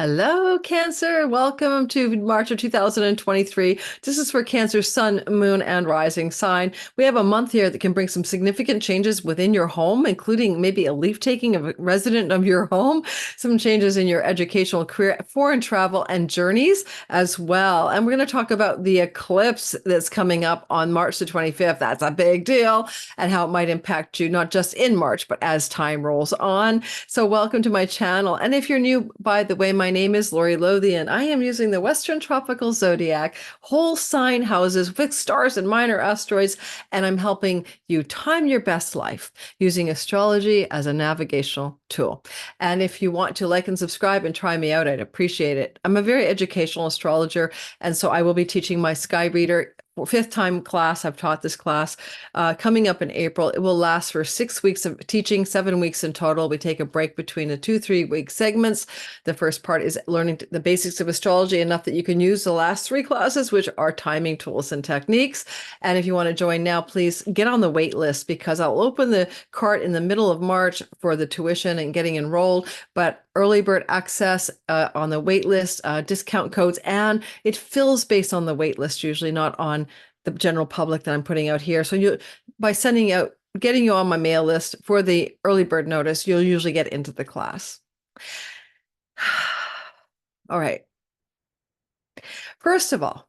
Hello, Cancer. Welcome to March of 2023. This is for Cancer, Sun, Moon, and Rising sign. We have a month here that can bring some significant changes within your home, including maybe a leave taking of a resident of your home, some changes in your educational career, foreign travel, and journeys as well. And we're going to talk about the eclipse that's coming up on March the 25th. That's a big deal, and how it might impact you, not just in March, but as time rolls on. So welcome to my channel. And if you're new, by the way, my name is Lori Lothian. I am using the Western Tropical Zodiac, whole sign houses with stars and minor asteroids, and I'm helping you time your best life using astrology as a navigational tool. And if you want to like and subscribe and try me out, I'd appreciate it. I'm a very educational astrologer, and so I will be teaching my Sky Reader fifth time class. I've taught this class coming up in April. It will last for 6 weeks of teaching, 7 weeks in total. We take a break between the 2-3 week segments. The first part is learning the basics of astrology, enough that you can use the last 3 classes, which are timing tools and techniques. And if you want to join now, please get on the wait list, because I'll open the cart in the middle of March for the tuition and getting enrolled. But early bird access on the wait list, discount codes, and it fills based on the wait list, usually not on the general public that I'm putting out here. So by getting you on my mail list for the early bird notice, you'll usually get into the class. All right. First of all,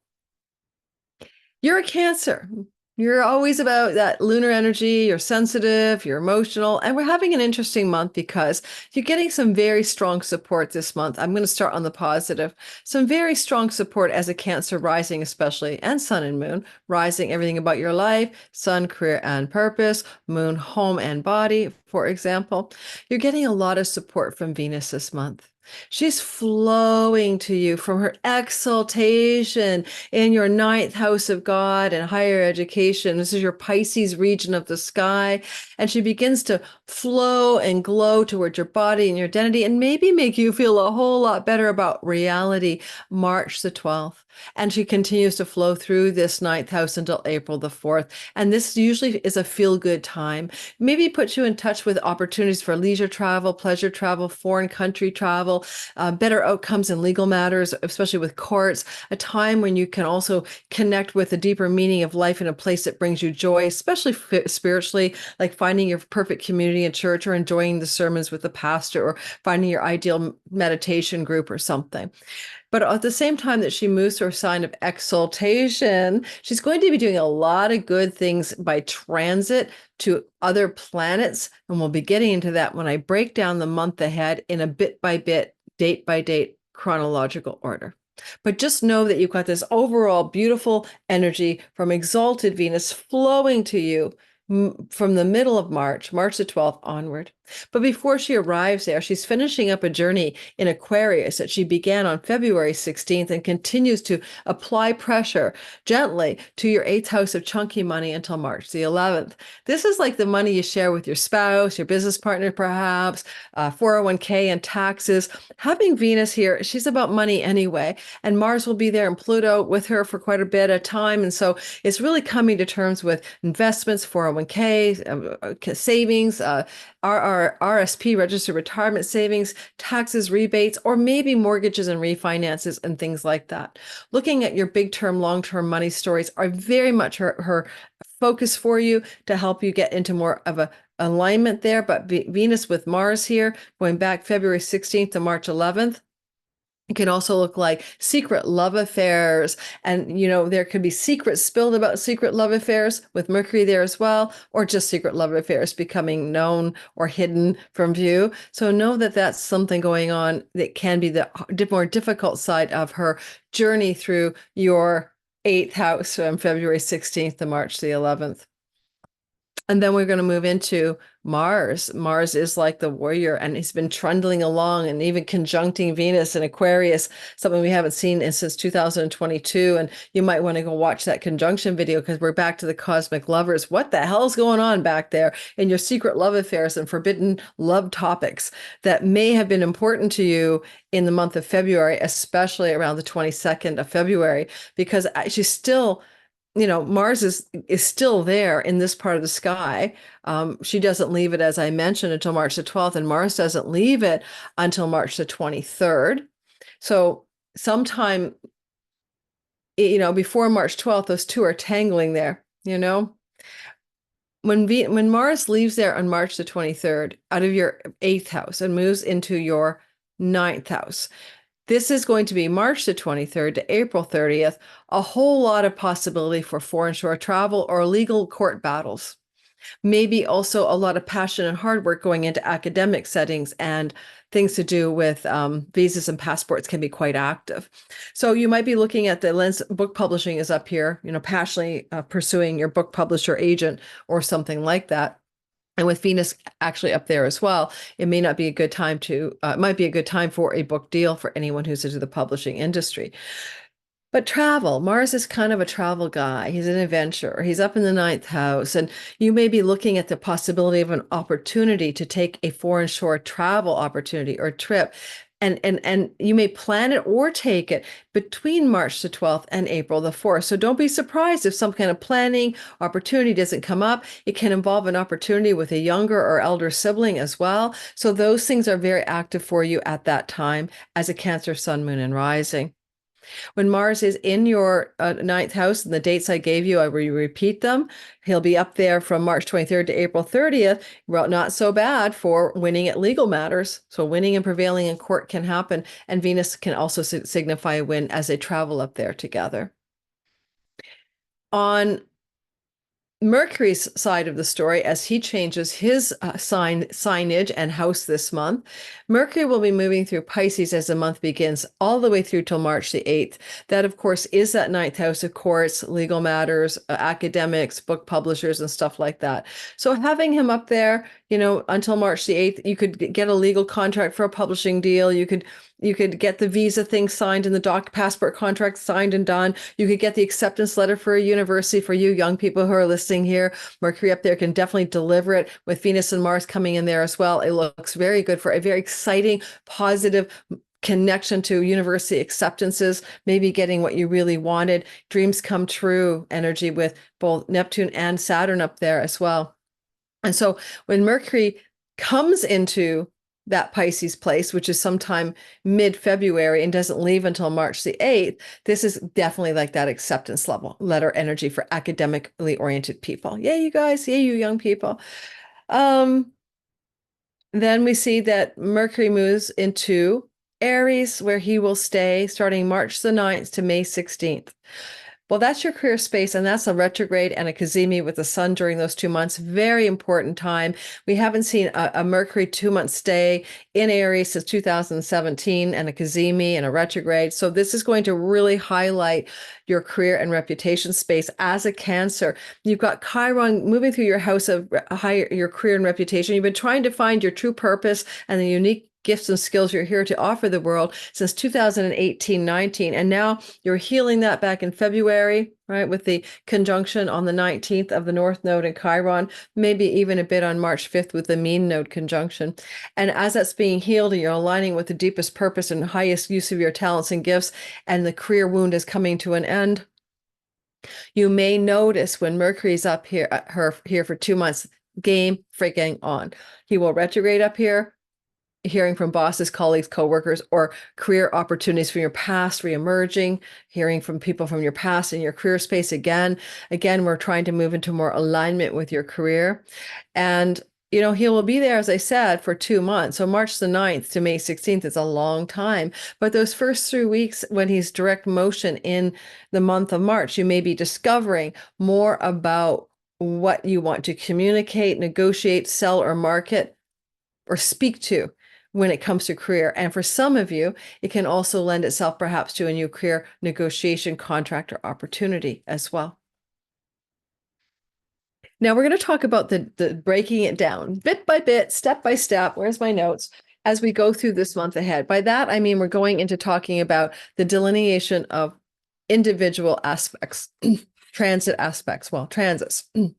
you're a Cancer. You're always about that lunar energy, you're sensitive, you're emotional, and we're having an interesting month because you're getting some very strong support this month. I'm going to start on the positive. Some very strong support as a Cancer rising, especially, and Sun and Moon. Rising, everything about your life, Sun, career and purpose, Moon, home and body, for example. You're getting a lot of support from Venus this month. She's flowing to you from her exaltation in your ninth house of God and higher education. This is your Pisces region of the sky. And she begins to flow and glow towards your body and your identity, and maybe make you feel a whole lot better about reality, March the 12th. And she continues to flow through this ninth house until April the 4th. And this usually is a feel-good time. Maybe puts you in touch with opportunities for leisure travel, pleasure travel, foreign country travel, better outcomes in legal matters, especially with courts, a time when you can also connect with the deeper meaning of life in a place that brings you joy, especially spiritually, like finding your perfect community in church, or enjoying the sermons with the pastor, or finding your ideal meditation group or something. But at the same time that she moves to her sign of exaltation, she's going to be doing a lot of good things by transit to other planets. And we'll be getting into that when I break down the month ahead in a bit by bit, date by date, chronological order. But just know that you've got this overall beautiful energy from exalted Venus flowing to you from the middle of March, March the 12th onward. But before she arrives there, she's finishing up a journey in Aquarius that she began on February 16th and continues to apply pressure gently to your 8th house of chunky money until March the 11th. This is like the money you share with your spouse, your business partner, perhaps, 401k and taxes. Having Venus here, she's about money anyway, and Mars will be there and Pluto with her for quite a bit of time. And so it's really coming to terms with investments, 401k, savings, RSP, registered retirement savings, taxes, rebates, or maybe mortgages and refinances and things like that. Looking at your big term, long term money stories are very much her focus for you to help you get into more of a alignment there. But Venus with Mars here, going back February 16th to March 11th. It can also look like secret love affairs. And, there could be secrets spilled about secret love affairs with Mercury there as well, or just secret love affairs becoming known or hidden from view. So know that that's something going on that can be the more difficult side of her journey through your 8th house from February 16th to March the 11th. And then we're going to move into Mars. Mars is like the warrior, and he's been trundling along and even conjuncting Venus in Aquarius, something we haven't seen since 2022. And you might want to go watch that conjunction video, because we're back to the cosmic lovers. What the hell's going on back there in your secret love affairs and forbidden love topics that may have been important to you in the month of February, especially around the 22nd of February, because she's still Mars is still there in this part of the sky. She doesn't leave it, as I mentioned, until March the 12th, and Mars doesn't leave it until March the 23rd. So sometime, before March 12th, those two are tangling there, When Mars leaves there on March the 23rd out of your eighth house and moves into your ninth house, this is going to be March the 23rd to April 30th, a whole lot of possibility for foreign shore travel or legal court battles. Maybe also a lot of passion and hard work going into academic settings, and things to do with visas and passports can be quite active. So you might be looking at the lens. Book publishing is up here, passionately pursuing your book publisher agent or something like that. And with Venus actually up there as well, it may not be a good time it might be a good time for a book deal for anyone who's into the publishing industry. But travel, Mars is kind of a travel guy. He's an adventurer. He's up in the ninth house, and you may be looking at the possibility of an opportunity to take a foreign shore travel opportunity or trip. And you may plan it or take it between March the 12th and April the 4th. So don't be surprised if some kind of planning opportunity doesn't come up. It can involve an opportunity with a younger or elder sibling as well. So those things are very active for you at that time as a Cancer, Sun, Moon, and Rising. When Mars is in your ninth house, and the dates I gave you, I will repeat them. He'll be up there from March 23rd to April 30th. Well, not so bad for winning at legal matters. So winning and prevailing in court can happen. And Venus can also signify a win as they travel up there together. On Mercury's side of the story, as he changes his signage and house this month, Mercury will be moving through Pisces as the month begins, all the way through till March the 8th. That, of course, is that ninth house of courts, legal matters, academics, book publishers, and stuff like that. So having him up there, until March the 8th, you could get a legal contract for a publishing deal. You could get the visa thing signed and the passport contract signed and done. You could get the acceptance letter for a university for you young people who are listening here. Mercury up there can definitely deliver it, with Venus and Mars coming in there as well. It looks very good for a very exciting, positive connection to university acceptances, maybe getting what you really wanted, dreams come true energy with both Neptune and Saturn up there as well. And so when Mercury comes into that Pisces place, which is sometime mid-February and doesn't leave until March the 8th, this is definitely like that acceptance letter energy for academically oriented people. Yay, you guys. Yay, you young people. Then we see that Mercury moves into Aries, where he will stay starting March the 9th to May 16th. Well, that's your career space, and that's a retrograde and a cazimi with the sun during those 2 months. Very important time. We haven't seen a Mercury 2-month stay in Aries since 2017, and a cazimi and a retrograde. So this is going to really highlight your career and reputation space as a Cancer. You've got Chiron moving through your house of your career and reputation. You've been trying to find your true purpose and the unique gifts and skills you're here to offer the world since 2018-19. And now you're healing that back in February, right? With the conjunction on the 19th of the North Node in Chiron, maybe even a bit on March 5th with the Mean Node conjunction. And as that's being healed and you're aligning with the deepest purpose and highest use of your talents and gifts, and the career wound is coming to an end, you may notice when Mercury's up here, here for 2 months, game freaking on. He will retrograde up here, hearing from bosses, colleagues, coworkers, or career opportunities from your past reemerging, hearing from people from your past in your career space again. Again, we're trying to move into more alignment with your career. And, he will be there, as I said, for 2 months. So March the 9th to May 16th is a long time. But those first 3 weeks when he's direct motion in the month of March, you may be discovering more about what you want to communicate, negotiate, sell, or market, or speak to when it comes to career. And for some of you, it can also lend itself perhaps to a new career negotiation, contract, or opportunity as well. Now we're going to talk about the breaking it down bit by bit, step by step. Where's my notes? As we go through this month ahead. By that, I mean, we're going into talking about the delineation of individual aspects, transit aspects, well, transits. Okay,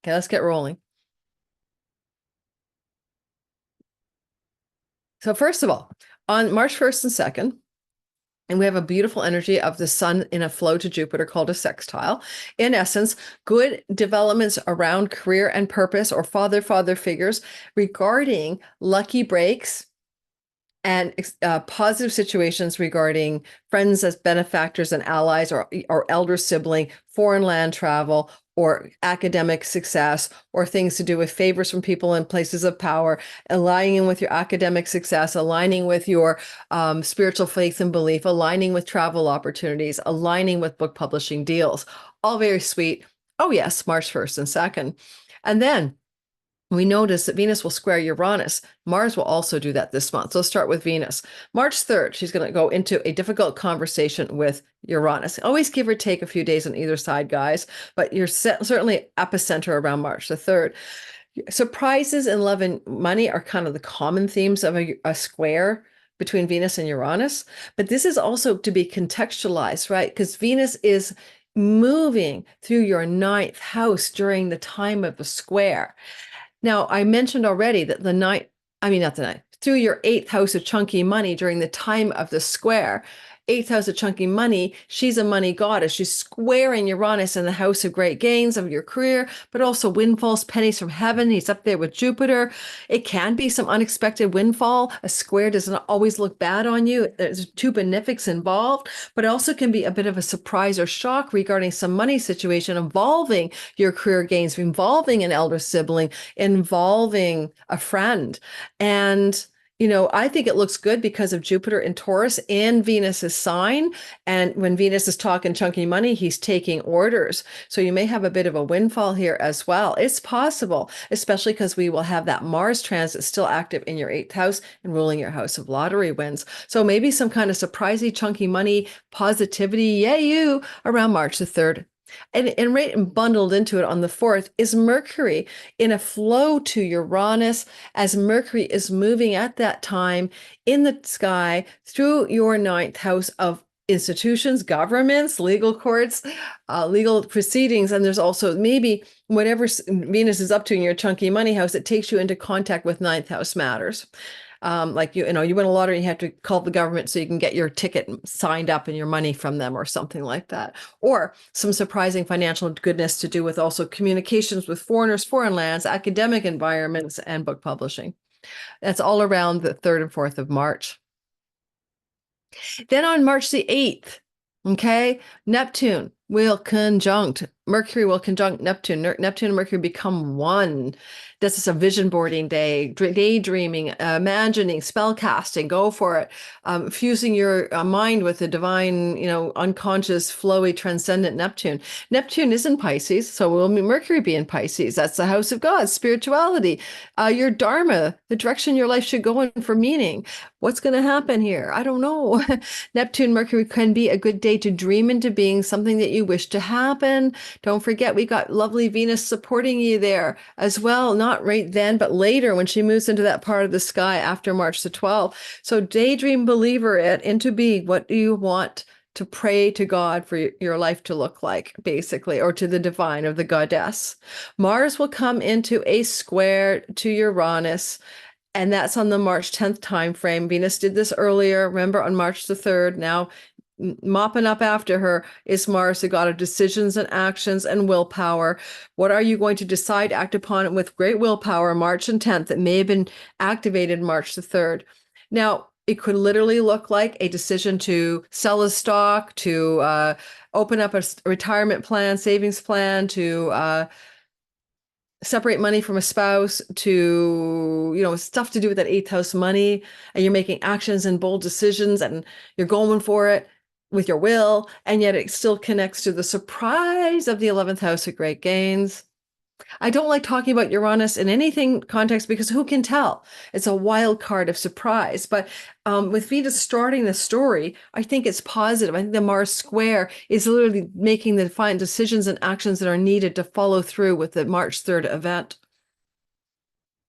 let's get rolling. So first of all, on March 1st and 2nd, and we have a beautiful energy of the sun in a flow to Jupiter called a sextile. In essence, good developments around career and purpose or father figures regarding lucky breaks, and positive situations regarding friends as benefactors and allies, or elder sibling, foreign land travel, or academic success, or things to do with favors from people in places of power, aligning with your academic success, aligning with your spiritual faith and belief, aligning with travel opportunities, aligning with book publishing deals. All very sweet. Oh yes, March 1st and 2nd. And then we notice that Venus will square Uranus. Mars will also do that this month. So let's start with Venus. March 3rd, she's going to go into a difficult conversation with Uranus. Always give or take a few days on either side, guys, but you're certainly epicenter around March the 3rd. Surprises in love and money are kind of the common themes of a square between Venus and Uranus, but this is also to be contextualized, right? Because Venus is moving through your ninth house during the time of the square. Now, I mentioned already that not the night, through your eighth house of chunky money during the time of the square. Eighth house of chunky money, she's a money goddess. She's squaring Uranus in the house of great gains of your career, but also windfalls, pennies from heaven. He's up there with Jupiter. It can be some unexpected windfall. A square doesn't always look bad on you. There's two benefics involved, but it also can be a bit of a surprise or shock regarding some money situation involving your career gains, involving an elder sibling, involving a friend. And I think it looks good because of Jupiter in Taurus in Venus's sign. And when Venus is talking chunky money, he's taking orders. So you may have a bit of a windfall here as well. It's possible, especially because we will have that Mars transit still active in your eighth house and ruling your house of lottery wins. So maybe some kind of surprising chunky money positivity, yay you, around March the 3rd. And right and bundled into it on the 4th is Mercury in a flow to Uranus, as Mercury is moving at that time in the sky through your ninth house of institutions, governments, legal courts, legal proceedings. And there's also maybe whatever Venus is up to in your chunky money house, it takes you into contact with ninth house matters. Like you win a lottery, you have to call the government so you can get your ticket signed up and your money from them or something like that. Or some surprising financial goodness to do with also communications with foreigners, foreign lands, academic environments, and book publishing. That's all around the 3rd and 4th of March. Then on March the 8th, okay, Neptune will conjunct, Mercury will conjunct Neptune. Neptune and Mercury become one. This is a vision boarding day, daydreaming, imagining, spell casting, go for it. Fusing your mind with the divine, unconscious, flowy, transcendent Neptune. Neptune is in Pisces, so will Mercury be in Pisces? That's the house of God, spirituality, your dharma, the direction your life should go in for meaning. What's going to happen here? I don't know. Neptune, Mercury can be a good day to dream into being something that you wish to happen. Don't forget, we got lovely Venus supporting you there as well. Not right then, but later when she moves into that part of the sky after March the 12th. So daydream believer it into being. What do you want to pray to God for your life to look like, basically, or to the divine or the goddess? Mars will come into a square to Uranus, and that's on the March 10th time frame. Venus did this earlier, remember, on March the 3rd. Now, mopping up after her is Mars, the god of decisions and actions and willpower. What are you going to decide, act upon with great willpower, March and 10th? That may have been activated March the 3rd. Now, it could literally look like a decision to sell a stock, to open up a retirement plan, savings plan, to separate money from a spouse, to, stuff to do with that eighth house money, and you're making actions and bold decisions and you're going for it with your will, and yet it still connects to the surprise of the 11th house of great gains. I don't like talking about Uranus in anything context because who can tell? It's a wild card of surprise. But with Venus starting the story, I think it's positive. I think the Mars square is literally making the defined decisions and actions that are needed to follow through with the March 3rd event.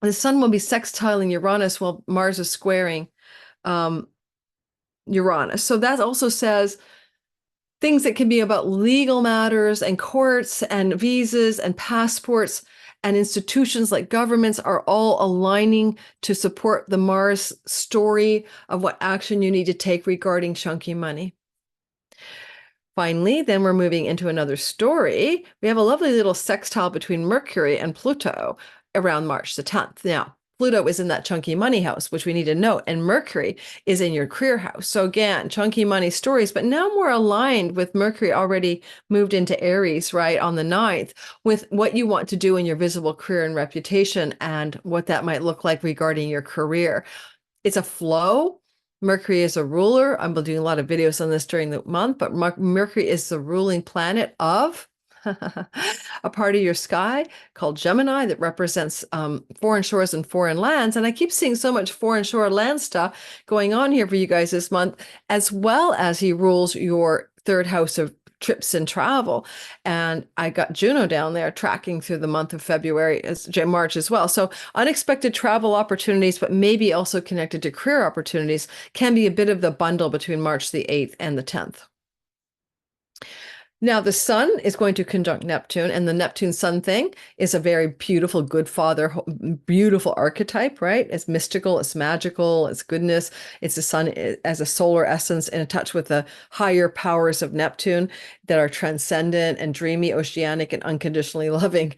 The sun will be sextiling Uranus while Mars is squaring Uranus. So that also says things that can be about legal matters and courts and visas and passports and institutions like governments are all aligning to support the Mars story of what action you need to take regarding chunky money. Finally, then we're moving into another story. We have a lovely little sextile between Mercury and Pluto around March the 10th. Now, Pluto is in that chunky money house, which we need to note, and Mercury is in your career house. So again, chunky money stories, but now more aligned with Mercury already moved into Aries, right, on the 9th, with what you want to do in your visible career and reputation and what that might look like regarding your career. It's a flow. Mercury is a ruler. I'm doing a lot of videos on this during the month, but Mercury is the ruling planet of a part of your sky called Gemini that represents foreign shores and foreign lands. And I keep seeing so much foreign shore land stuff going on here for you guys this month, as well as he rules your third house of trips and travel. And I got Juno down there tracking through the month of February, March as well. So unexpected travel opportunities, but maybe also connected to career opportunities, can be a bit of the bundle between March the 8th and the 10th. Now, the sun is going to conjunct Neptune, and the Neptune-Sun thing is a very beautiful, good father, beautiful archetype, right? It's mystical, it's magical, it's goodness. It's the sun as a solar essence in touch with the higher powers of Neptune that are transcendent and dreamy, oceanic, and unconditionally loving.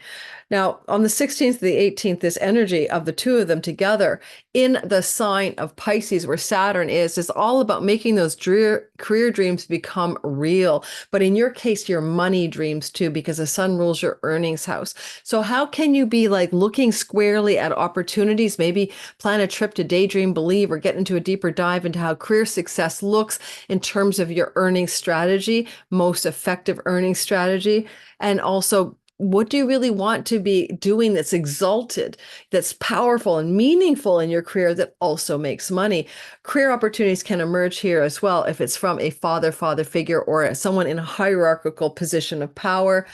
Now, on the 16th to the 18th, this energy of the two of them together in the sign of Pisces, where Saturn is all about making those career dreams become real. But in your case, your money dreams too, because the sun rules your earnings house. So how can you be like looking squarely at opportunities, maybe plan a trip to daydream, believe, or get into a deeper dive into how career success looks in terms of your earning strategy, most effective earning strategy, and also what do you really want to be doing that's exalted, that's powerful and meaningful in your career that also makes money? Career opportunities can emerge here as well if it's from a father figure or someone in a hierarchical position of power,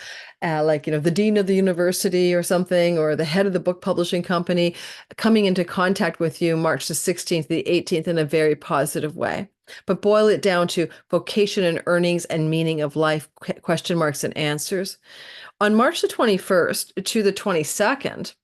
like, the dean of the university or something, or the head of the book publishing company coming into contact with you March the 16th, the 18th in a very positive way. But boil it down to vocation and earnings and meaning of life, question marks and answers. On March the 21st to the 22nd,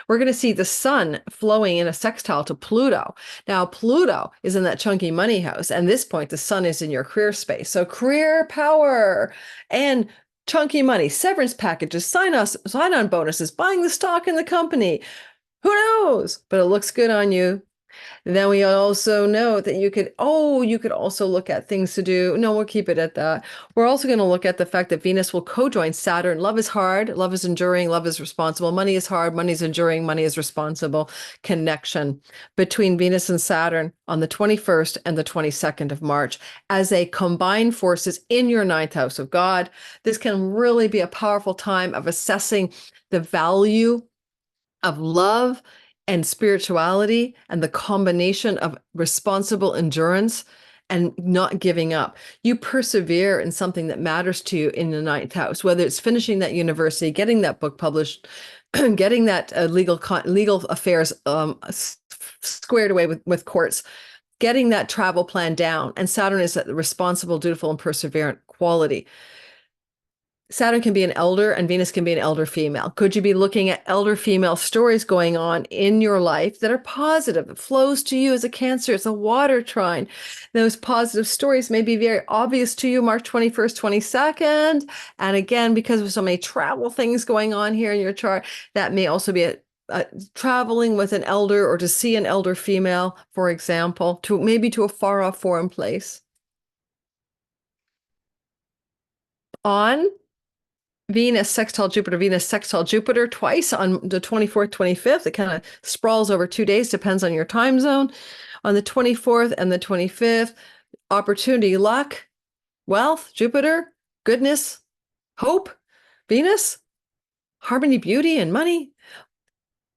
we're going to see the sun flowing in a sextile to Pluto. Now, Pluto is in that chunky money house. And at this point, the sun is in your career space. So career power and chunky money, severance packages, sign-on bonuses, buying the stock in the company. Who knows? But it looks good on you. Then we also know that you could also look at things to do. No, we'll keep it at that. We're also going to look at the fact that Venus will co-join Saturn. Love is hard, love is enduring, love is responsible. Money is hard, money is enduring, money is responsible. Connection between Venus and Saturn on the 21st and the 22nd of March as they combine forces in your 9th house of God. This can really be a powerful time of assessing the value of love and spirituality and the combination of responsible endurance and not giving up. You persevere in something that matters to you in the 9th house, whether it's finishing that university, getting that book published, getting that legal affairs squared away with courts, getting that travel plan down. And Saturn is a responsible, dutiful, and perseverant quality. Saturn can be an elder and Venus can be an elder female. Could you be looking at elder female stories going on in your life that are positive? It flows to you as a Cancer. It's a water trine. Those positive stories may be very obvious to you March 21st, 22nd. And again, because of so many travel things going on here in your chart, that may also be traveling with an elder or to see an elder female, for example, to maybe to a far off foreign place. On Venus sextile Jupiter twice on the 24th, 25th. It kind of sprawls over 2 days, depends on your time zone. On the 24th and the 25th, opportunity, luck, wealth, Jupiter, goodness, hope, Venus, harmony, beauty, and money,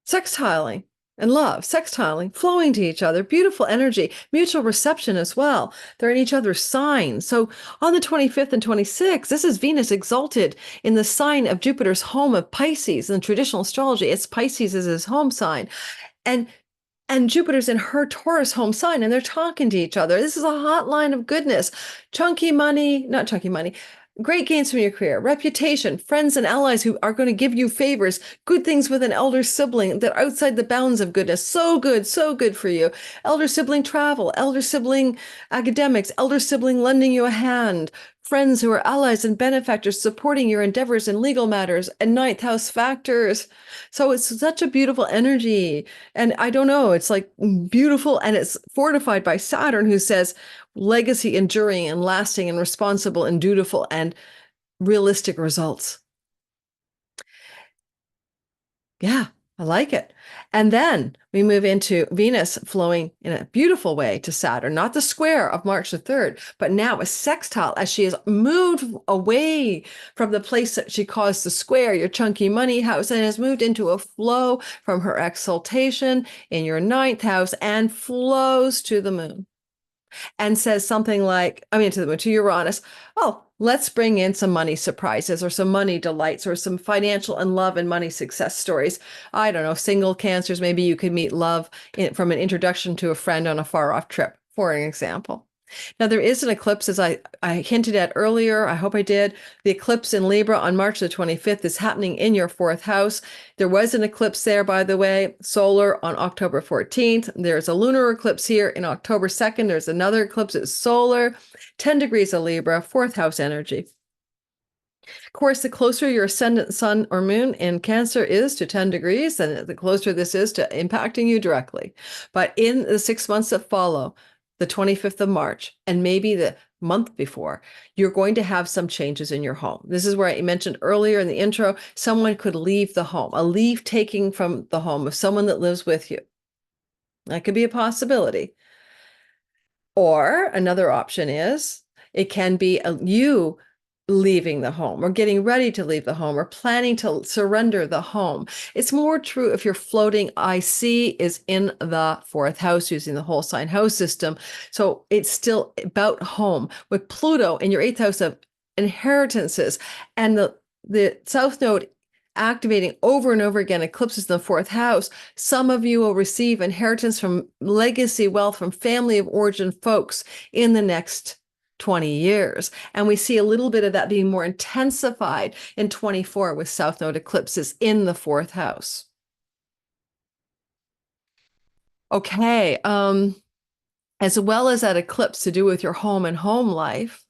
sextiling and love, sextiling, flowing to each other, beautiful energy, mutual reception as well. They're in each other's signs. So on the 25th and 26th, this is Venus exalted in the sign of Jupiter's home of Pisces. In traditional astrology, it's Pisces is his home sign. And Jupiter's in her Taurus home sign, and they're talking to each other. This is a hotline of goodness. Not chunky money, great gains from your career, reputation, friends and allies who are going to give you favors, good things with an elder sibling that are outside the bounds of goodness. So good for you. Elder sibling travel, elder sibling academics, elder sibling lending you a hand, friends who are allies and benefactors supporting your endeavors in legal matters, and ninth house factors. So it's such a beautiful energy. And I don't know, it's like beautiful, and it's fortified by Saturn, who says legacy, enduring and lasting and responsible and dutiful and realistic results. Yeah, I like it. And then we move into Venus flowing in a beautiful way to Saturn, not the square of March the 3rd, but now a sextile as she has moved away from the place that she caused the square, your chunky money house, and has moved into a flow from her exaltation in your ninth house and flows to the moon and says something like, I mean, to Uranus, oh, let's bring in some money surprises or some money delights or some financial and love and money success stories. I don't know, single cancers, maybe you could meet love from an introduction to a friend on a far off trip, for an example. Now, there is an eclipse, as I hinted at earlier. I hope I did. The eclipse in Libra on March the 25th is happening in your fourth house. There was an eclipse there, by the way, solar on October 14th. There's a lunar eclipse here in October 2nd. There's another eclipse, it's solar, 10 degrees of Libra, fourth house energy. Of course, the closer your ascendant sun or moon in Cancer is to 10 degrees, then the closer this is to impacting you directly. But in the 6 months that follow, the 25th of March, and maybe the month before, you're going to have some changes in your home. This is where I mentioned earlier in the intro, someone could leave the home, a leave taking from the home of someone that lives with you. That could be a possibility. Or another option is it can be you leaving the home or getting ready to leave the home or planning to surrender the home. It's more true if your floating IC is in the fourth house using the whole sign house system. So it's still about home. With Pluto in your eighth house of inheritances and the South Node activating over and over again, eclipses in the fourth house, some of you will receive inheritance from legacy wealth from family of origin folks in the next 20 years. And we see a little bit of that being more intensified in 24 with South Node eclipses in the fourth house. Okay. As well as that eclipse to do with your home and home life,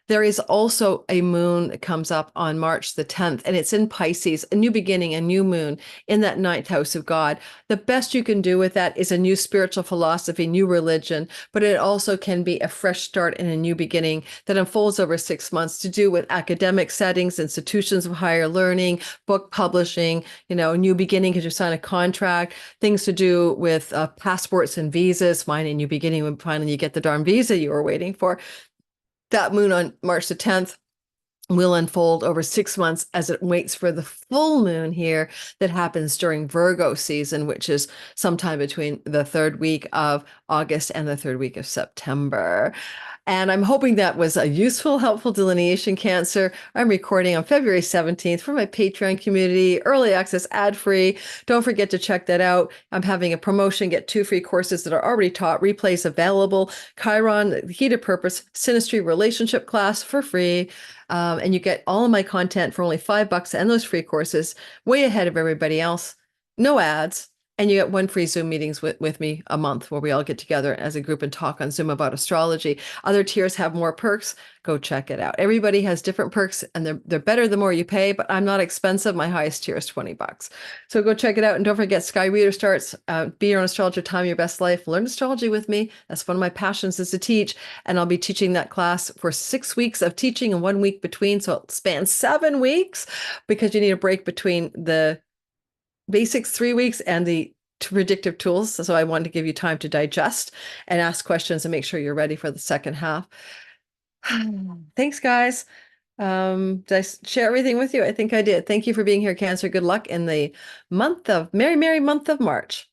there is also a moon that comes up on March the 10th, and it's in Pisces, a new beginning, a new moon in that ninth house of God. The best you can do with that is a new spiritual philosophy, new religion, but it also can be a fresh start and a new beginning that unfolds over 6 months to do with academic settings, institutions of higher learning, book publishing, new beginning because you sign a contract, things to do with passports and visas, mine a new beginning when finally you get the darn visa you were waiting for. That moon on March the 10th will unfold over 6 months as it waits for the full moon here that happens during Virgo season, which is sometime between the third week of August and the third week of September. And I'm hoping that was a useful, helpful delineation, Cancer. I'm recording on February 17th for my Patreon community, early access, ad-free. Don't forget to check that out. I'm having a promotion, get 2 free courses that are already taught, replays available. Chiron, the Key to Purpose, Synastry Relationship class for free. And you get all of my content for only $5 and those free courses, way ahead of everybody else. No ads. And you get 1 free Zoom meetings with me a month where we all get together as a group and talk on Zoom about astrology. Other tiers have more perks. Go check it out. Everybody has different perks and they're better the more you pay, but I'm not expensive. My highest tier is $20. So go check it out. And don't forget, Sky Reader starts, Be Your Own Astrologer, Time Your Best Life. Learn astrology with me. That's one of my passions is to teach. And I'll be teaching that class for 6 weeks of teaching and 1 week between. So it spans 7 weeks because you need a break between the basics 3 weeks and the predictive tools. So I wanted to give you time to digest and ask questions and make sure you're ready for the second half. Thanks, guys. Did I share everything with you? I think I did. Thank you for being here, Cancer. Good luck in the merry month of March.